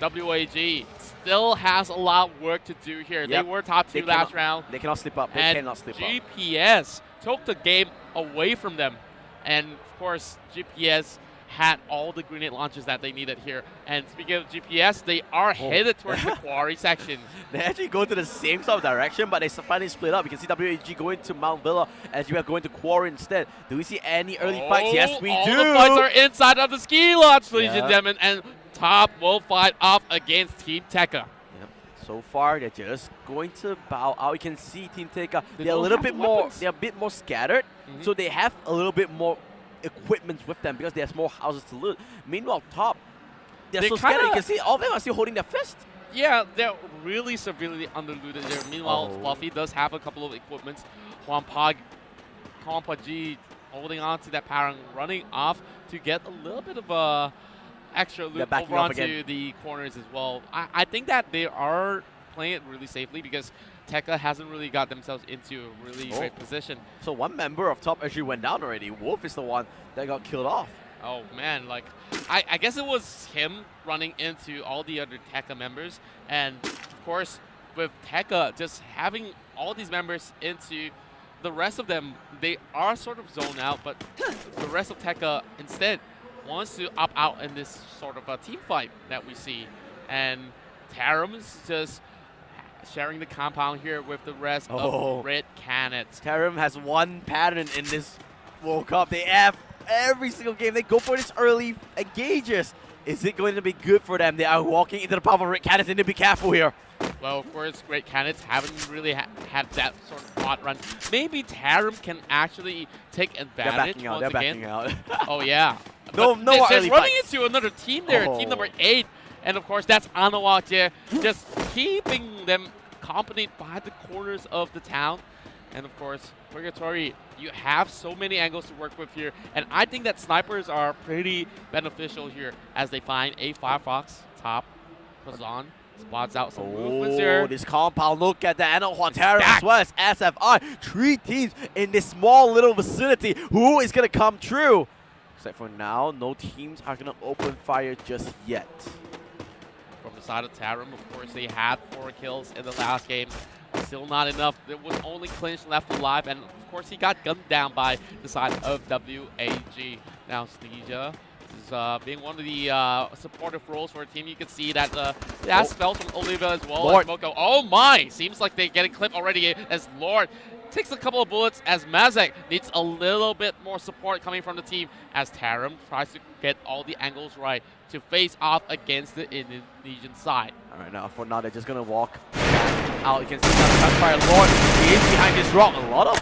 WAG still has a lot of work to do here. Yep. They were top 2 last round. They cannot slip up. They and cannot slip up. GPS took the game away from them. And of course, GPS had all the grenade launches that they needed here. And speaking of GPS, they are headed towards the quarry section. They actually go to the same sort of direction, but they finally split up. You can see WAG going to Mount Villa as you are going to quarry instead. Do we see any early fights? Yes, we do. All the fights are inside of the ski launch, ladies and gentlemen. And top will fight off against Team Tekka. So far, they're just going to bow out. You can see Team Tekka, they're a little bit more, they're a bit more scattered. So they have a little bit more equipment with them because there's more houses to loot. Meanwhile, top, they're so scattered. You can see all of them are still holding their fist. Yeah, they're really severely underlooted there. Meanwhile, Fluffy does have a couple of equipments. Hwampag holding on to that power and running off to get a little bit of a extra loot over onto the corners as well. I think that they are playing it really safely because Tekka hasn't really got themselves into a really great position. So one member of top actually went down already. Wolf is the one that got killed off. Oh man, like I guess it was him running into all the other Tekka members, and of course with Tekka just having all these members into the rest of them, they are sort of zoned out, but the rest of Tekka instead wants to opt out in this sort of a team fight that we see. And Taram's just sharing the compound here with the rest of Red Cannons. Taram has one pattern in this World Cup. They have every single game. They go for this early engages. Is it going to be good for them? They are walking into the power of Red Cannons. They need to be careful here. Well, of course, Red Cannons haven't really had that sort of hot run. Maybe Taram can actually take advantage once They're again. backing out. Oh, yeah. No they're early running fights. into another team there, team number 8. And of course, that's Anawak there, just keeping them accompanied by the corners of the town. And of course, Purgatory, you have so many angles to work with here. And I think that snipers are pretty beneficial here as they find a Firefox top. Pazan spots out some movements here. This compound, look at that. Anawak, Taram as well as SFI. 3 teams in this small little vicinity. Who is going to come true? Except for now, no teams are going to open fire just yet. From the side of Taram, of course, they had 4 kills in the last game. Still not enough. There was only Clinch left alive, and of course, he got gunned down by the side of WAG. Now, Sneeja is being one of the supportive roles for a team. You can see that that's felt from Oliva as well as Moko. Oh my! Seems like they're getting clipped already as Lord takes a couple of bullets as Mazek needs a little bit more support coming from the team as Taram tries to get all the angles right to face off against the Indonesian side. All right, now for now they're just gonna walk out. You can see that fire. Lord, he is behind this rock. A lot of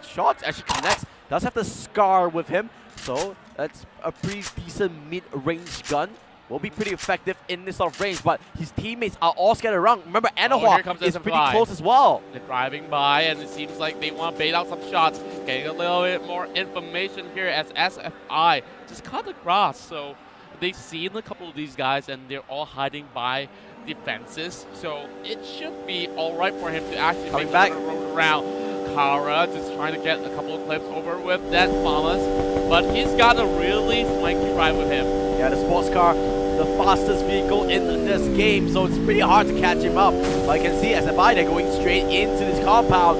shots actually connects. Does have the scar with him, so that's a pretty decent mid-range gun. Will be pretty effective in this sort of range, but his teammates are all scattered around. Remember, Anawak is pretty close as well. They're driving by, and it seems like they want to bait out some shots. Getting a little bit more information here as SFI just cut across. So they've seen a couple of these guys, and they're all hiding by defenses. So it should be all right for him to actually make a road around. Kara just trying to get a couple of clips over with that Famas, but he's got a really swanky ride with him. Yeah, the sports car, the fastest vehicle in this game, so it's pretty hard to catch him up. But you can see SFI, they're going straight into this compound.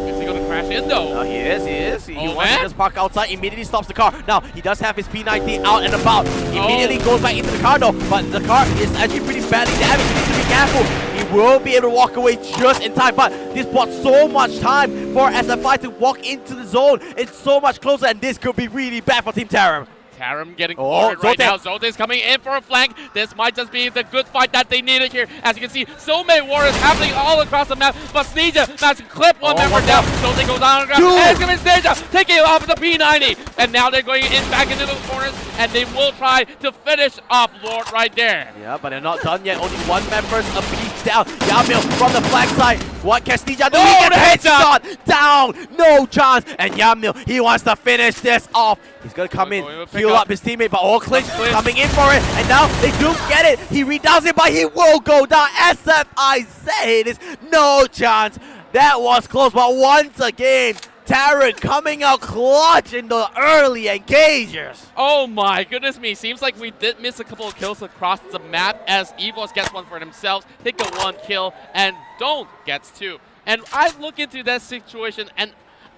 Is he going to crash in though? He is. He wants to just park outside, immediately stops the car. Now, he does have his P90 out and about. Immediately goes back into the car though, but the car is actually pretty badly damaged. He needs to be careful. He will be able to walk away just in time, but this bought so much time for SFI to walk into the zone. It's so much closer, and this could be really bad for Team Taram. Taram getting forward right now. Zote's coming in for a flank. This might just be the good fight that they needed here. As you can see, so many warriors happening all across the map. But Sneeja managed to clip one member down. Zote goes down on the ground. And it's coming Sneeja, taking it off the P90. And now they're going in back into those corners, and they will try to finish off Lord right there. Yeah, but they're not done yet. Only one member's a piece down. Yamil from the flank side. What can Sneeja do? He gets the headshot down. No chance. And Yamil, he wants to finish this off. He's going to come in, heal up his teammate, but all Clinch coming in for it. And now they do get it. He redoubts it, but he will go down. SFI say it is no chance. That was close, but once again, Taran coming out clutch in the early engages. Oh my goodness me. Seems like we did miss a couple of kills across the map as EVOS gets one for themselves, take a 1 kill, and Don't gets 2. And I look into that situation and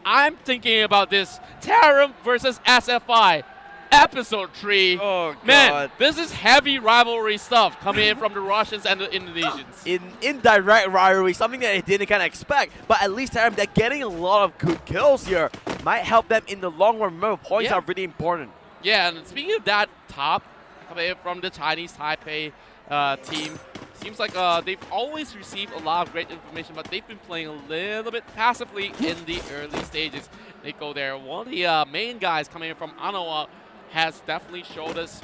I'm thinking about this. Taran versus SFI. Episode 3. Oh, God. Man, this is heavy rivalry stuff coming in from the Russians and the Indonesians. Indirect rivalry, something that I didn't kind of expect. But at least they're getting a lot of good kills here. Might help them in the long run. Remember, points are really important. Yeah, and speaking of that top, coming in from the Chinese Taipei team, seems like they've always received a lot of great information, but they've been playing a little bit passively in the early stages. They go there. One of the main guys coming in from Anoa has definitely showed us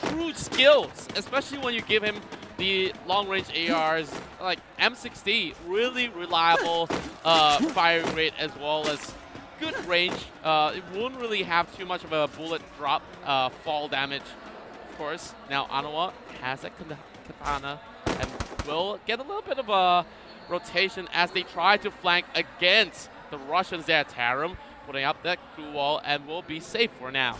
true skills, especially when you give him the long-range ARs like M60, really reliable firing rate as well as good range. It won't really have too much of a bullet drop fall damage, of course. Now Anoa has that katana and will get a little bit of a rotation as they try to flank against the Russians there. Taran putting up that glue wall and will be safe for now.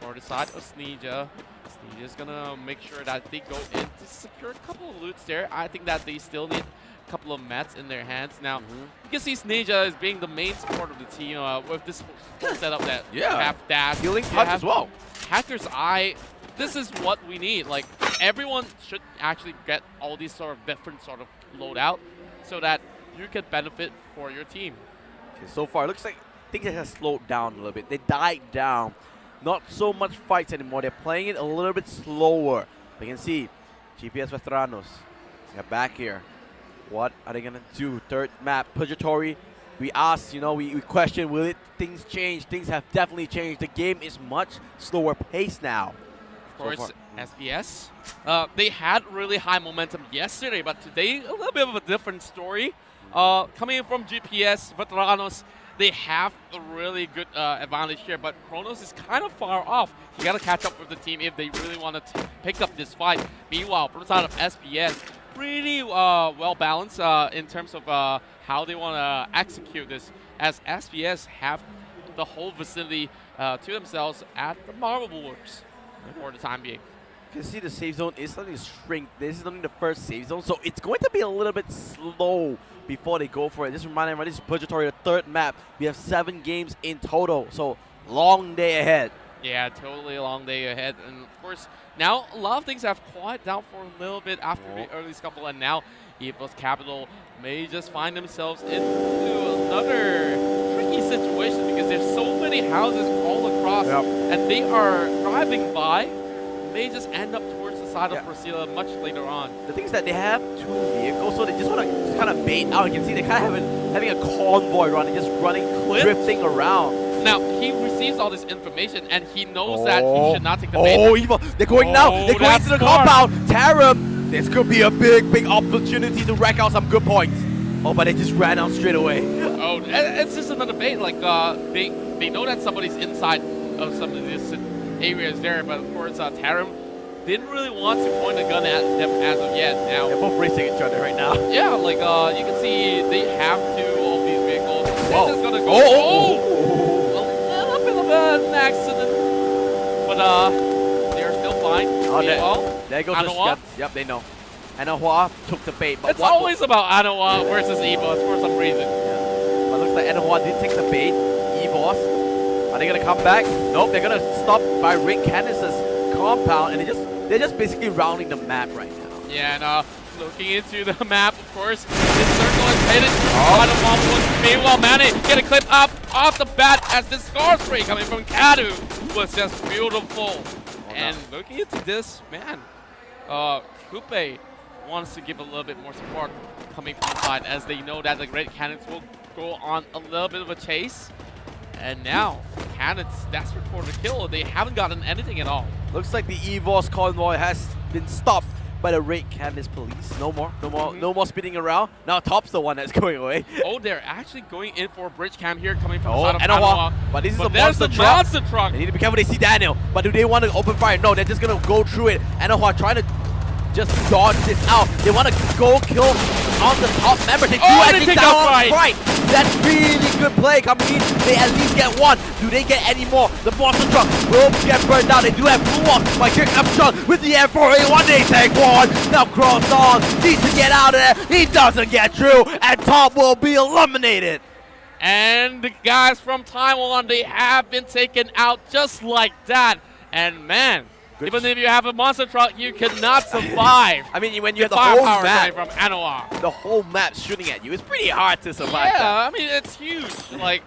For the side of Sneeja. Sneeja's gonna make sure that they go in to secure a couple of loots there. I think that they still need a couple of mats in their hands. Now, you can see Sneeja is being the main support of the team with this whole setup that you have dash. Healing touch as well. Hacker's Eye. This is what we need. Like, everyone should actually get all these sort of different sort of loadout so that you can benefit for your team. Okay, so far, it looks like things have slowed down a little bit. They died down. Not so much fights anymore. They're playing it a little bit slower. We can see GPS Veteranos. They're back here. What are they going to do? Third map, Purgatory. We asked, you know, we question, will things change? Things have definitely changed. The game is much slower paced now. Of course, SBS. They had really high momentum yesterday, but today a little bit of a different story. Coming in from GPS Veteranos, they have a really good advantage here, but Kronos is kind of far off. You got to catch up with the team if they really want to pick up this fight. Meanwhile, from the side of SBS, pretty well balanced in terms of how they want to execute this, as SBS have the whole vicinity to themselves at the Marble Works for the time being. You can see the save zone is starting to shrink. This is only the first save zone, so it's going to be a little bit slow before they go for it. Just remind everyone, this is Purgatory, the third map. We have 7 games in total, so long day ahead. Yeah, totally a long day ahead. And of course, now a lot of things have quieted down for a little bit after the early scuffle, and now EVOS Capital may just find themselves into another tricky situation because there's so many houses all across, and they are driving by. May just end up towards the side of Priscilla much later on. The thing is that they have 2 vehicles, so they just want to kind of bait out. You can see they kind of having a convoy running, just running, drifting around. Now, he receives all this information, and he knows that he should not take the bait. Oh, Evil! They're going now! They're going into the compound! Taran! This could be a big opportunity to rack out some good points. Oh, but they just ran out straight away. Oh, it's just another bait. Like, they know that somebody's inside of some of these areas there, but of course, Taran didn't really want to point a gun at them as of yet. Now they're both racing each other right now. Yeah, like you can see they have 2 of these vehicles. They're just gonna go. A little bit of an accident, but they're still fine. There goes the guns. Yep, they know. Anoa took the bait. But it's always about Anoa versus EVOS for some reason. But it looks like Anoa did take the bait. EVOS. Are they gonna come back? Nope, they're gonna stop by Rick Candace's compound, and they're just basically rounding the map right now. Yeah, and looking into the map, of course, this circle is headed to meanwhile, Manny get a clip up off the bat as this scar spray coming from Kadu was just beautiful. And looking into this, man, Coupe wants to give a little bit more support coming from the side, as they know that the Great Cannons will go on a little bit of a chase. And now, Cannons desperate for the kill. They haven't gotten anything at all. Looks like the EVOS convoy has been stopped by the Raid Candace police. No more spinning around. Now Top's the one that's going away. Oh, they're actually going in for a bridge cam here, coming from the side of Anoa. But this is a monster truck. They need to be careful. They see Daniel. But do they want to open fire? No, they're just going to go through it. Anoa trying to just dodge this out. They want to go kill on the top member. They do they take down out right. That's really good play coming in. They at least get one. Do they get any more? The monster truck will get burned down. They do have blue walls, but here comes Sean with the M4A1. They take one. Now Cross on needs to get out of there. He doesn't get through, and Tom will be eliminated. And the guys from Taiwan, they have been taken out just like that. And man, even if you have a monster truck, you cannot survive. I mean, when you have the whole map from Anoa, the whole map shooting at you, it's pretty hard to survive. Yeah, I mean, it's huge. Like,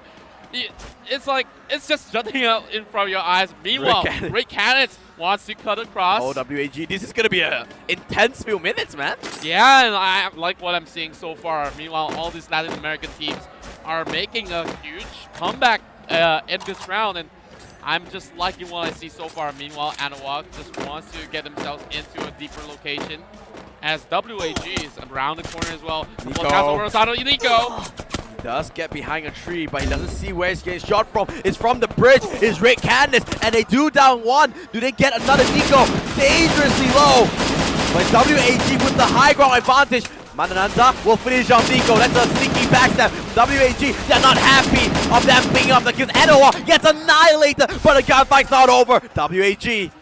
it's just jumping out in front of your eyes. Meanwhile, Rick Cannons wants to cut across. Oh, WAG, this is gonna be an intense few minutes, man. Yeah, and I like what I'm seeing so far. Meanwhile, all these Latin American teams are making a huge comeback in this round, and I'm just liking what I see so far. Meanwhile, Anoa just wants to get themselves into a deeper location, as WAG is around the corner as well. Nico does get behind a tree, but he doesn't see where he's getting shot from. It's from the bridge. It's Rick Candace, and they do down one. Do they get another Nico? Dangerously low. But WAG with the high ground advantage. Manananda will finish off Nico. That's a sneaky backstab. WAG, they're not happy of them picking up the kills. Anoa gets annihilated, but the gunfight's not over. WAG.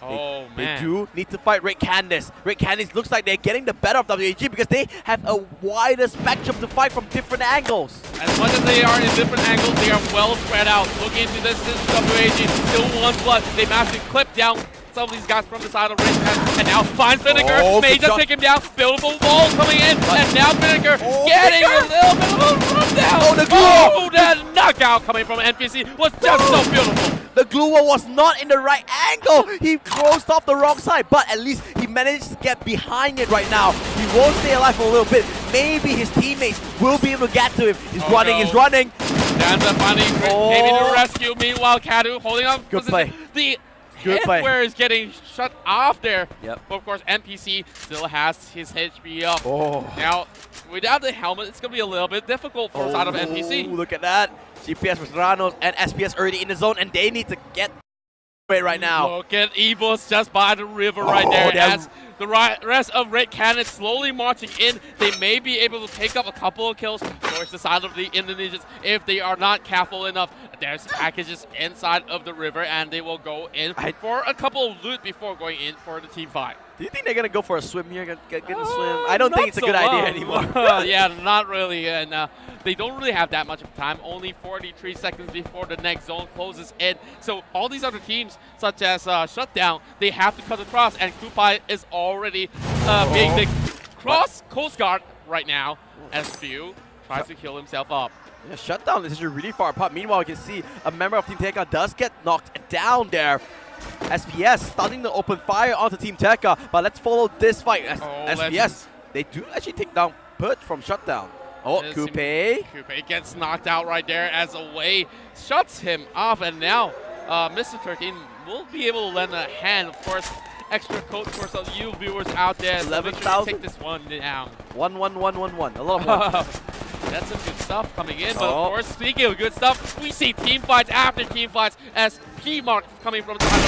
Oh, man. They do need to fight Rick Candace. Rick Candace looks like they're getting the better of WAG because they have a wider spectrum to fight from different angles. As much as they are in different angles, they are well spread out. Looking into this is WAG, still one blood. They managed to clip down some of these guys from the side of Rick Candace, and now finds Vinegar. May just take him down. Beautiful wall coming in, and now Vinegar getting a little bit of a rundown. Oh, the glue! That knockout coming from NPC was just so beautiful. The glue wall was not in the right angle. He crossed off the wrong side, but at least he managed to get behind it right now. He won't stay alive for a little bit. Maybe his teammates will be able to get to him. He's running, he's running. Danza finally came in to rescue. Meanwhile, Kadu holding up. Good play. The where is getting shut off there. Yep. But of course, NPC still has his HP up. Oh. Now, without the helmet, it's going to be a little bit difficult for side of NPC. Look at that. GPS with Ranos and SPS already in the zone, and they need to get right now. Look at Evos just by the river right there. As the rest of Red Cannon slowly marching in, they may be able to take up a couple of kills towards the side of the Indonesians if they are not careful enough. There's packages inside of the river, and they will go in for a couple of loot before going in for the team fight. Do you think they're going to go for a swim here? Get a swim? I don't think it's a good idea anymore. Yeah, not really. And they don't really have that much of time. Only 43 seconds before the next zone closes in. So all these other teams, such as Shutdown, they have to cut across. And Kupai is already being the cross Coast Guard right now as Few tries to heal himself up. Yeah, Shutdown is really far apart. Meanwhile, you can see a member of Team Tekka does get knocked down there. SPS starting to open fire onto Team Tekka, but let's follow this fight. SPS, they do actually take down Put from Shutdown. Oh, Coupe gets knocked out right there as Away shuts him off, and now Mr. 13 will be able to lend a hand. Of course, extra code for some of you viewers out there. 11,000. Take this one down. 1-1-1-1-1. A lot of ones. That's some good stuff coming in, but of course, speaking of good stuff, we see team fights after team fights as P-Mark coming from the side of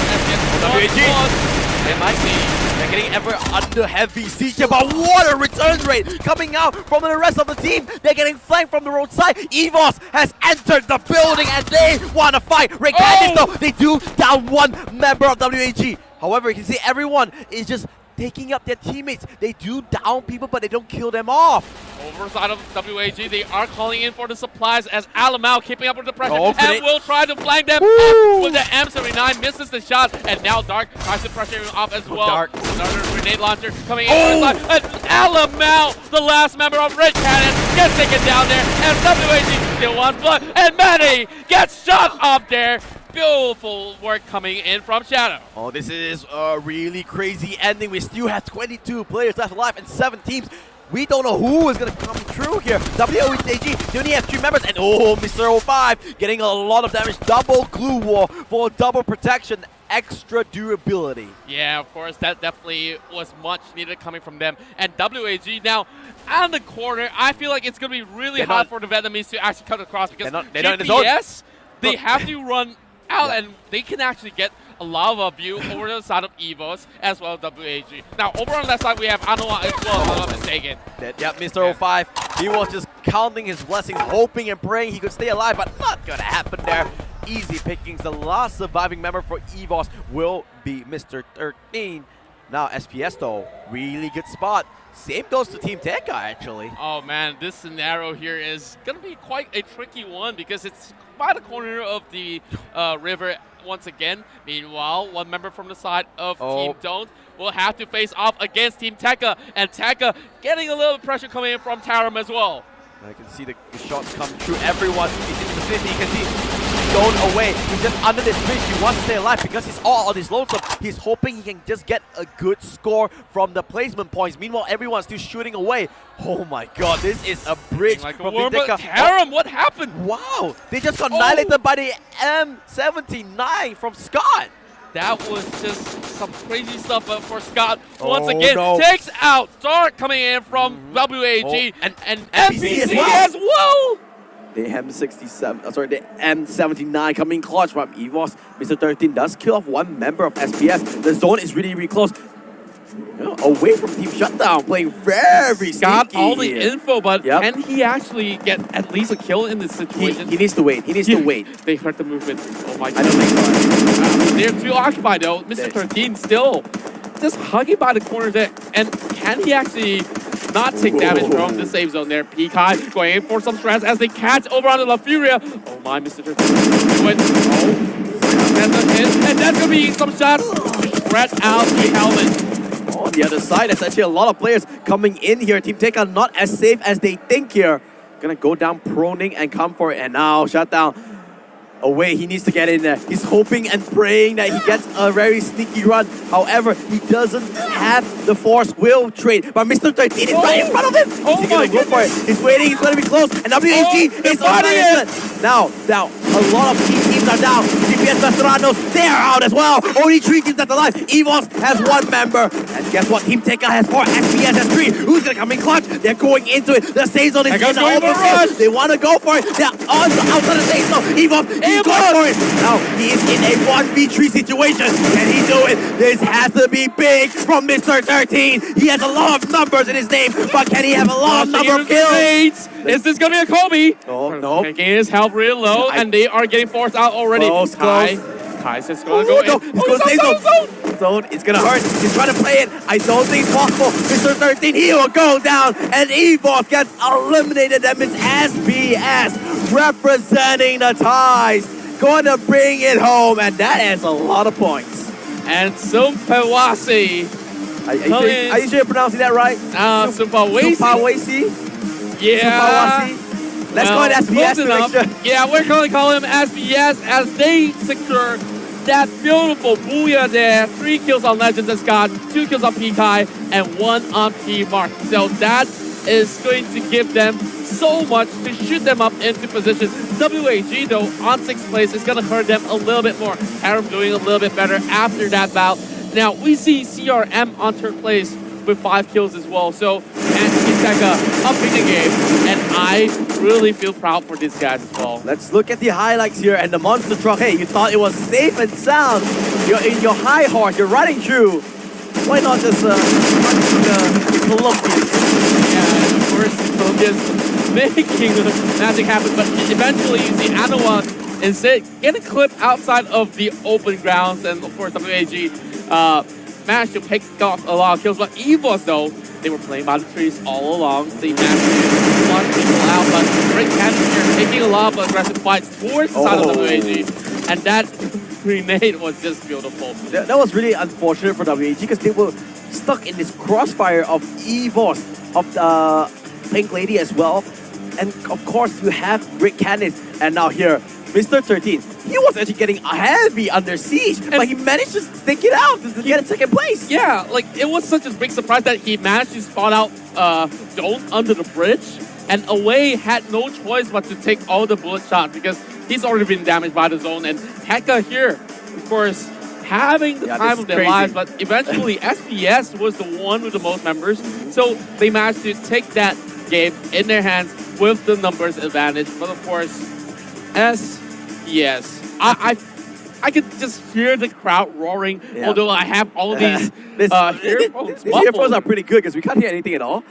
FPS. They might be. They're getting ever under heavy siege, but what a return rate coming out from the rest of the team. They're getting flanked from the roadside. Evos has entered the building and they want to fight. Rick Candace, though, they do down one member of WAG. However, you can see everyone is just taking up their teammates. They do down people, but they don't kill them off. Over side of WAG, they are calling in for the supplies as Alamau keeping up with the pressure and will try to flank them off with the M79, misses the shot, and now Dark tries to pressure him off as well. Dark. Another grenade launcher coming in on his side, and Alamau, the last member of Red Cannon, gets taken down there, and WAG still wants blood, and Manny gets shot up there. Beautiful work coming in from Shadow. Oh, this is a really crazy ending. We still have 22 players left alive and 7 teams. We don't know who is going to come through here. WAG, they only have 3 members. And Mr. 05 getting a lot of damage. Double glue wall for double protection. Extra durability. Yeah, of course. That definitely was much needed coming from them. And WAG now on the corner. I feel like it's going to be really hard for the Vietnamese to actually cut across because they're not in the zone. they have to run out, and they can actually get a lava view over the side of EVOS as well as WAG. Now, over on that side, we have Anoa as well, if I'm not mistaken. Yep, Mr. 05, he was just counting his blessings, hoping and praying he could stay alive, but not gonna happen there. Easy pickings. The last surviving member for EVOS will be Mr. 13. Now, SPS though, really good spot. Same goes to Team Tekka, actually. Oh man, this scenario here is going to be quite a tricky one because it's by the corner of the river once again. Meanwhile, one member from the side of Team Don't will have to face off against Team Tekka. And Tekka getting a little pressure coming in from Tarum as well. I can see the shots come through. Everyone is in the vicinity. You can see Don't away. He's just under this bridge. He wants to stay alive because he's all on his lonesome. He's hoping he can just get a good score from the placement points. Meanwhile, everyone's still shooting away. Oh my god, this is a bridge like from Tekka. Tarum, what happened? Wow, they just got annihilated by the M79 from Scott. That was just some crazy stuff for Scott. Once again, takes out Dark coming in from WAG and FPC as well. The M67, sorry, the M79 coming clutch from EVOS. Mr. 13 does kill off one member of SPS. The zone is really, really close. Away from Team Shutdown, playing very got sneaky all the here. info, but can he actually get at least a kill in this situation? He needs to wait. He needs to wait. They heard the movement. Oh my god. I don't think so. They're too occupied though. Mr. 13 still just hugging by the corner there. And can he actually not take damage from the save zone there? Peakai going in for some strats as they catch over on the La Furia. Oh my, Mr. 13. That's a hit. And that's going to be some shots to shred out the helmet. On the other side, there's actually a lot of players coming in here. Team Tekka not as safe as they think here. Gonna go down proning and come for it. And now Shutdown away. He needs to get in there. He's hoping and praying that he gets a very sneaky run. However, he doesn't have the force will trade. But Mr. 13 is right in front of him. Oh my goodness. Go for it. He's waiting. He's going to be close. And WAG is on it. Now, a lot of teams are down. GPS Veteranos, they are out as well. Only 3 teams that's alive. EVOS has 1 member. And guess what? Team Tekka has 4. SPS has 3. Who's going to come in clutch? They're going into it. The save zone is in the open field. They want to go for it. They're outside the save zone. EVOS, he's going for it. Now, he is in a 1v3 situation. Can he do it? This has to be big from Mr. 13. He has a lot of numbers in his name, but can he have a lot of number of kills? Is this going to be a Kobe? Oh, no. Taking his health real low, and they are getting forced out already. Kai's just going to go in. He's going to stay zone. It's going to hurt. He's trying to play it. I don't think it's possible. Mr. 13, he will go down, and EVOS gets eliminated. That means SBS representing the ties. Going to bring it home, and that is a lot of points. And Sumpawasi. Are you sure you're pronouncing that right? Sumpawasi. Yeah. Let's call it SBS to make sure. Yeah, we're going to call him SBS as they secure that beautiful booyah there. 3 kills on Legends and Scott, 2 kills on Peakai, and 1 on P-Mark. So that is going to give them so much to shoot them up into position. WAG, though, on 6th place is going to hurt them a little bit more. Tarum doing a little bit better after that bout. Now, we see CRM on 3rd place with 5 kills as well. So, and Team Tekka upping the game. And I really feel proud for these guys as well. Let's look at the highlights here and the monster truck. Hey, you thought it was safe and sound. You're in your high horse. You're riding through. Why not just run through the Colombians? Yeah, of course, the Colombians making the magic happen. But eventually, you see Anoa instead getting clipped outside of the open grounds. And of course, WAG managed to pick off a lot of kills. But EVOS, though, they were playing by the trees all along. They managed to flush people out. But Rick Cannon here taking a lot of aggressive fights towards the side of WAG. And that grenade was just beautiful. That was really unfortunate for WAG because they were stuck in this crossfire of EVOS, of the Pink Lady as well. And of course, you have Rick Cannon. And now here, Mr. 13, he was actually getting heavy under siege, but he managed to stick it out to get a 2nd place. Yeah, like it was such a big surprise that he managed to spot out Don't under the bridge, and Away had no choice but to take all the bullet shots because he's already been damaged by the zone. And Tekka here, of course, having the time of their lives, but eventually SBS was the one with the most members, so they managed to take that game in their hands with the numbers advantage. But of course, SBS, I could just hear the crowd roaring, although I have all these earphones. These earphones are pretty good because we can't hear anything at all.